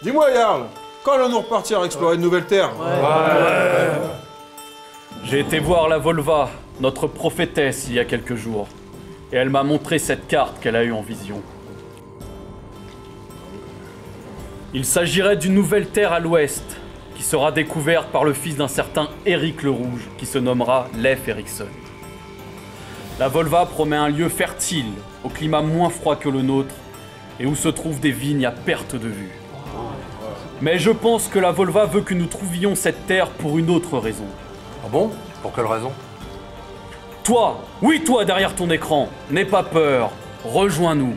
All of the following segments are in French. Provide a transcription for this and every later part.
Dis-moi, Jarl, quand allons-nous repartir explorer de nouvelles terres? J'ai été voir la Volva, notre prophétesse, il y a quelques jours. Et elle m'a montré cette carte qu'elle a eue en vision. Il s'agirait d'une nouvelle terre à l'ouest, qui sera découverte par le fils d'un certain Éric le Rouge, qui se nommera Leif Erikson. La Volva promet un lieu fertile, au climat moins froid que le nôtre, et où se trouvent des vignes à perte de vue. Mais je pense que la Volva veut que nous trouvions cette terre pour une autre raison. Ah bon? Pour quelle raison? Toi, oui toi derrière ton écran, n'aie pas peur, rejoins-nous.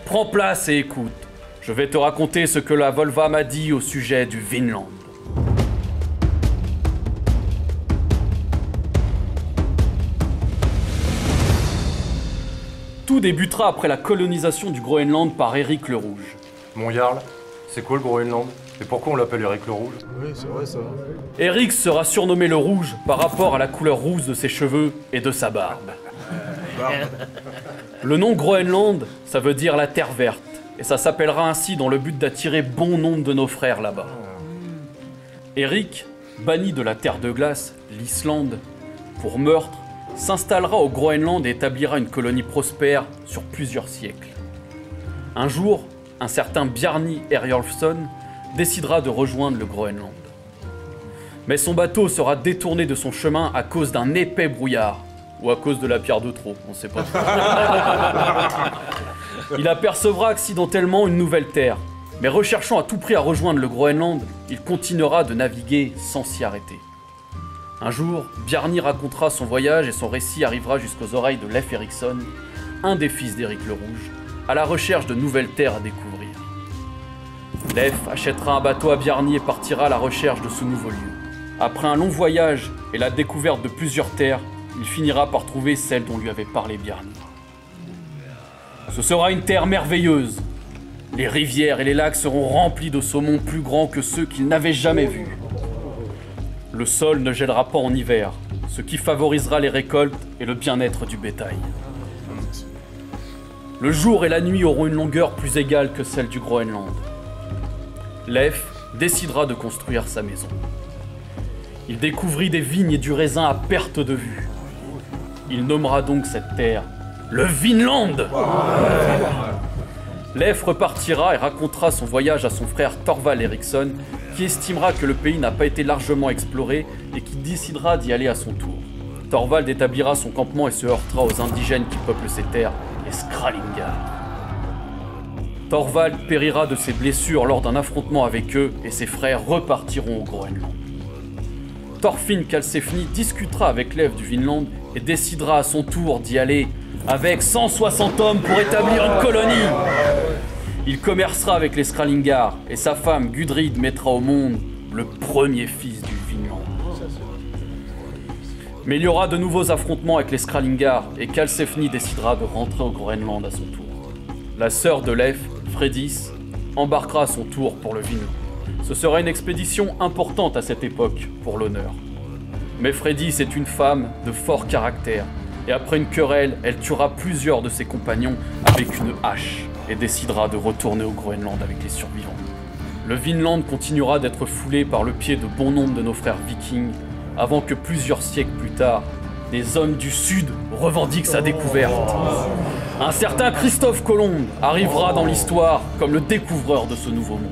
Prends place et écoute. Je vais te raconter ce que la Volva m'a dit au sujet du Vinland. Tout débutera après la colonisation du Groenland par Éric le Rouge. Mon Jarl, c'est quoi le Groenland? Et pourquoi on l'appelle Éric le Rouge? Oui, c'est vrai ça. Éric sera surnommé le Rouge par rapport à la couleur rouge de ses cheveux et de sa barbe. Le nom Groenland, ça veut dire la terre verte, et ça s'appellera ainsi dans le but d'attirer bon nombre de nos frères là-bas. Éric, banni de la terre de glace, l'Islande, pour meurtre, s'installera au Groenland et établira une colonie prospère sur plusieurs siècles. Un jour, un certain Bjarni Herjolfsson décidera de rejoindre le Groenland. Mais son bateau sera détourné de son chemin à cause d'un épais brouillard, ou à cause de la pierre de trop, on sait pas trop. Il apercevra accidentellement une nouvelle terre, mais recherchant à tout prix à rejoindre le Groenland, il continuera de naviguer sans s'y arrêter. Un jour, Bjarni racontera son voyage et son récit arrivera jusqu'aux oreilles de Leif Erikson, un des fils d'Éric le Rouge, à la recherche de nouvelles terres à découvrir. Leif achètera un bateau à Bjarni et partira à la recherche de ce nouveau lieu. Après un long voyage et la découverte de plusieurs terres, il finira par trouver celle dont lui avait parlé Bjarni. Ce sera une terre merveilleuse. Les rivières et les lacs seront remplis de saumons plus grands que ceux qu'il n'avait jamais vus. Le sol ne gèlera pas en hiver, ce qui favorisera les récoltes et le bien-être du bétail. Le jour et la nuit auront une longueur plus égale que celle du Groenland. Leif décidera de construire sa maison. Il découvrit des vignes et du raisin à perte de vue. Il nommera donc cette terre le Vinland. Leif repartira et racontera son voyage à son frère Thorvald Eriksson, qui estimera que le pays n'a pas été largement exploré et qui décidera d'y aller à son tour. Thorvald établira son campement et se heurtera aux indigènes qui peuplent ces terres, les Skralingar. Thorvald périra de ses blessures lors d'un affrontement avec eux et ses frères repartiront au Groenland. Thorfinn Karlsefni discutera avec Leif du Vinland et décidera à son tour d'y aller avec 160 hommes pour établir une colonie. Il commercera avec les Skralingar et sa femme Gudrid mettra au monde le premier fils du Vinland. Mais il y aura de nouveaux affrontements avec les Skralingar et Karlsefni décidera de rentrer au Groenland à son tour. La sœur de Leif, Freydis, embarquera à son tour pour le Vinland. Ce sera une expédition importante à cette époque pour l'honneur. Mais Freydis est une femme de fort caractère et après une querelle, elle tuera plusieurs de ses compagnons avec une hache et décidera de retourner au Groenland avec les survivants. Le Vinland continuera d'être foulé par le pied de bon nombre de nos frères vikings avant que plusieurs siècles plus tard, des hommes du Sud revendiquent sa découverte. Un certain Christophe Colomb arrivera dans l'histoire comme le découvreur de ce nouveau monde.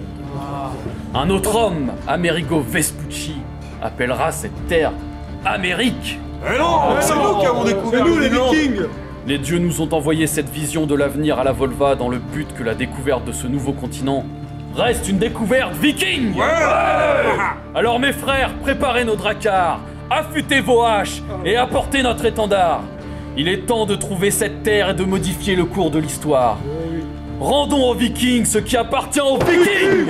Un autre homme, Amerigo Vespucci, appellera cette terre Amérique. Eh non, c'est nous qui avons découvert nous les Vikings. Les dieux nous ont envoyé cette vision de l'avenir à la Volva dans le but que la découverte de ce nouveau continent reste une découverte viking. Alors mes frères, préparez nos dracars, affûtez vos haches et apportez notre étendard. Il est temps de trouver cette terre et de modifier le cours de l'histoire. Rendons aux vikings ce qui appartient aux vikings.